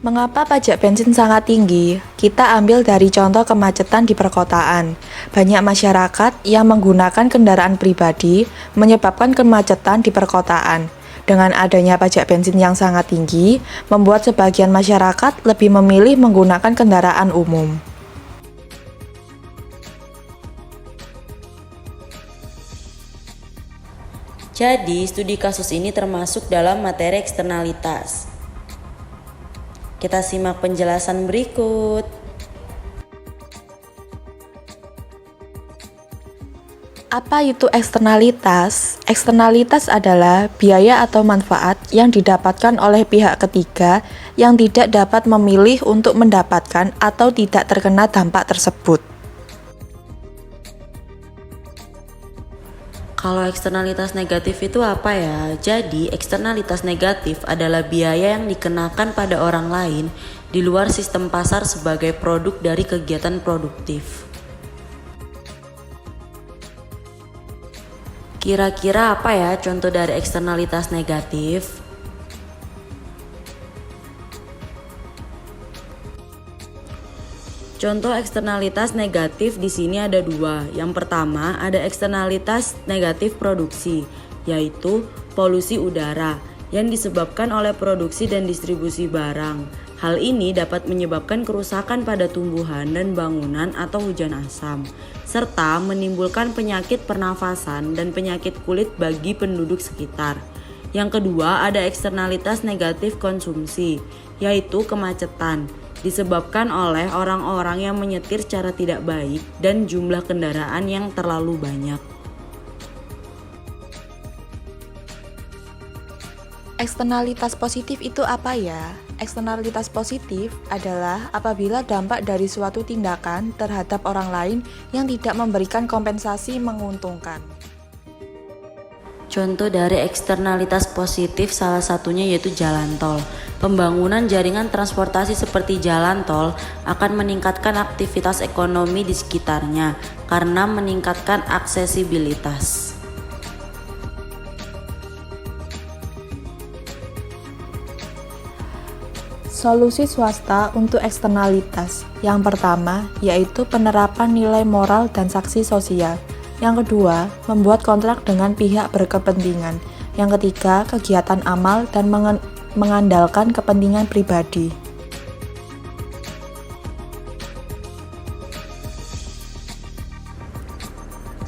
Mengapa pajak bensin sangat tinggi? Kita ambil dari contoh kemacetan di perkotaan. Banyak masyarakat yang menggunakan kendaraan pribadi menyebabkan kemacetan di perkotaan. Dengan adanya pajak bensin yang sangat tinggi, membuat sebagian masyarakat lebih memilih menggunakan kendaraan umum. Jadi, studi kasus ini termasuk dalam materi eksternalitas. Kita simak penjelasan berikut. Apa itu eksternalitas? Eksternalitas adalah biaya atau manfaat yang didapatkan oleh pihak ketiga yang tidak dapat memilih untuk mendapatkan atau tidak terkena dampak tersebut. Kalau eksternalitas negatif itu apa ya? Jadi, eksternalitas negatif adalah biaya yang dikenakan pada orang lain di luar sistem pasar sebagai produk dari kegiatan produktif. Kira-kira apa ya contoh dari eksternalitas negatif? Contoh eksternalitas negatif di sini ada dua. Yang pertama ada eksternalitas negatif produksi, yaitu polusi udara yang disebabkan oleh produksi dan distribusi barang. Hal ini dapat menyebabkan kerusakan pada tumbuhan dan bangunan atau hujan asam, serta menimbulkan penyakit pernafasan dan penyakit kulit bagi penduduk sekitar. Yang kedua ada eksternalitas negatif konsumsi, yaitu kemacetan, disebabkan oleh orang-orang yang menyetir secara tidak baik dan jumlah kendaraan yang terlalu banyak. Eksternalitas positif itu apa ya? Eksternalitas positif adalah apabila dampak dari suatu tindakan terhadap orang lain yang tidak memberikan kompensasi menguntungkan. Contoh dari eksternalitas positif salah satunya yaitu jalan tol. Pembangunan jaringan transportasi seperti jalan tol akan meningkatkan aktivitas ekonomi di sekitarnya karena meningkatkan aksesibilitas. Solusi swasta untuk eksternalitas. Yang pertama, yaitu penerapan nilai moral dan sanksi sosial. Yang kedua, membuat kontrak dengan pihak berkepentingan. Yang ketiga, kegiatan amal dan mengandalkan kepentingan pribadi.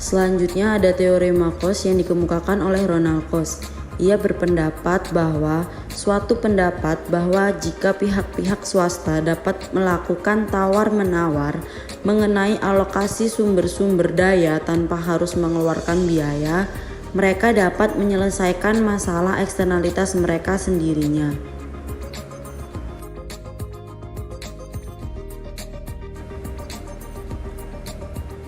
Selanjutnya ada teorema Coase yang dikemukakan oleh Ronald Coase. Ia berpendapat bahwa suatu pendapat bahwa jika pihak-pihak swasta dapat melakukan tawar-menawar mengenai alokasi sumber-sumber daya tanpa harus mengeluarkan biaya, mereka dapat menyelesaikan masalah eksternalitas mereka sendirinya.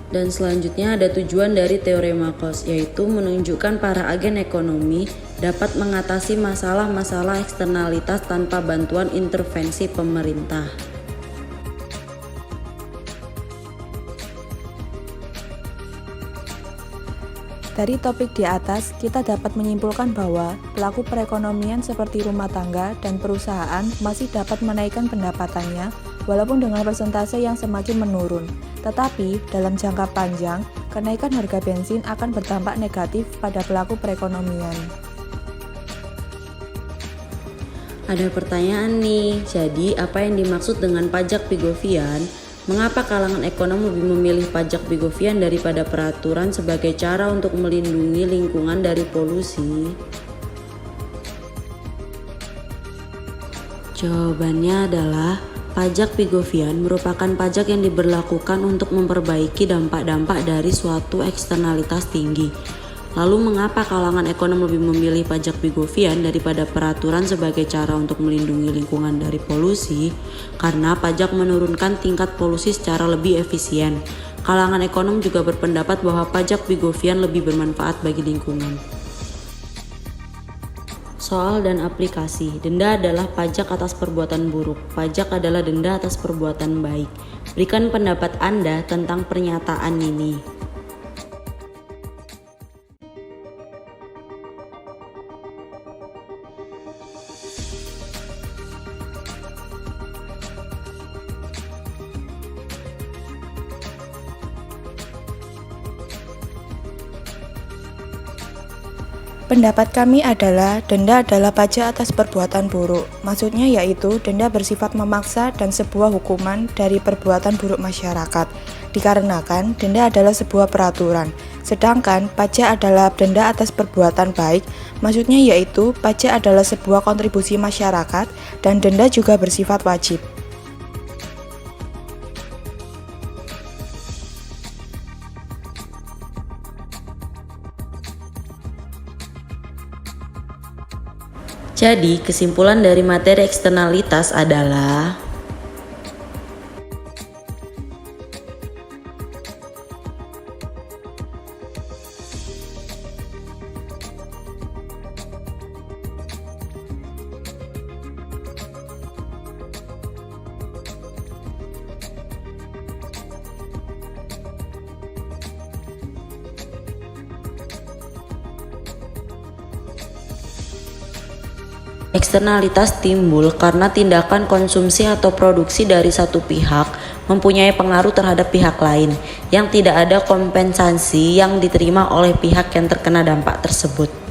Dan selanjutnya ada tujuan dari teorema Coase, yaitu menunjukkan para agen ekonomi dapat mengatasi masalah-masalah eksternalitas tanpa bantuan intervensi pemerintah. Dari topik di atas, kita dapat menyimpulkan bahwa pelaku perekonomian seperti rumah tangga dan perusahaan masih dapat menaikkan pendapatannya walaupun dengan persentase yang semakin menurun. Tetapi, dalam jangka panjang, kenaikan harga bensin akan berdampak negatif pada pelaku perekonomian. Ada pertanyaan nih, jadi apa yang dimaksud dengan pajak Pigovian? Mengapa kalangan ekonom lebih memilih pajak Pigovian daripada peraturan sebagai cara untuk melindungi lingkungan dari polusi? Jawabannya adalah pajak Pigovian merupakan pajak yang diberlakukan untuk memperbaiki dampak-dampak dari suatu eksternalitas tinggi. Lalu mengapa kalangan ekonom lebih memilih pajak Pigovian daripada peraturan sebagai cara untuk melindungi lingkungan dari polusi? Karena pajak menurunkan tingkat polusi secara lebih efisien. Kalangan ekonom juga berpendapat bahwa pajak Pigovian lebih bermanfaat bagi lingkungan. Soal dan aplikasi. Denda adalah pajak atas perbuatan buruk. Pajak adalah denda atas perbuatan baik. Berikan pendapat Anda tentang pernyataan ini. Pendapat kami adalah denda adalah pajak atas perbuatan buruk. Maksudnya yaitu denda bersifat memaksa dan sebuah hukuman dari perbuatan buruk masyarakat. Dikarenakan denda adalah sebuah peraturan. Sedangkan pajak adalah denda atas perbuatan baik. Maksudnya yaitu pajak adalah sebuah kontribusi masyarakat dan denda juga bersifat wajib. Jadi, kesimpulan dari materi eksternalitas adalah eksternalitas timbul karena tindakan konsumsi atau produksi dari satu pihak mempunyai pengaruh terhadap pihak lain yang tidak ada kompensasi yang diterima oleh pihak yang terkena dampak tersebut.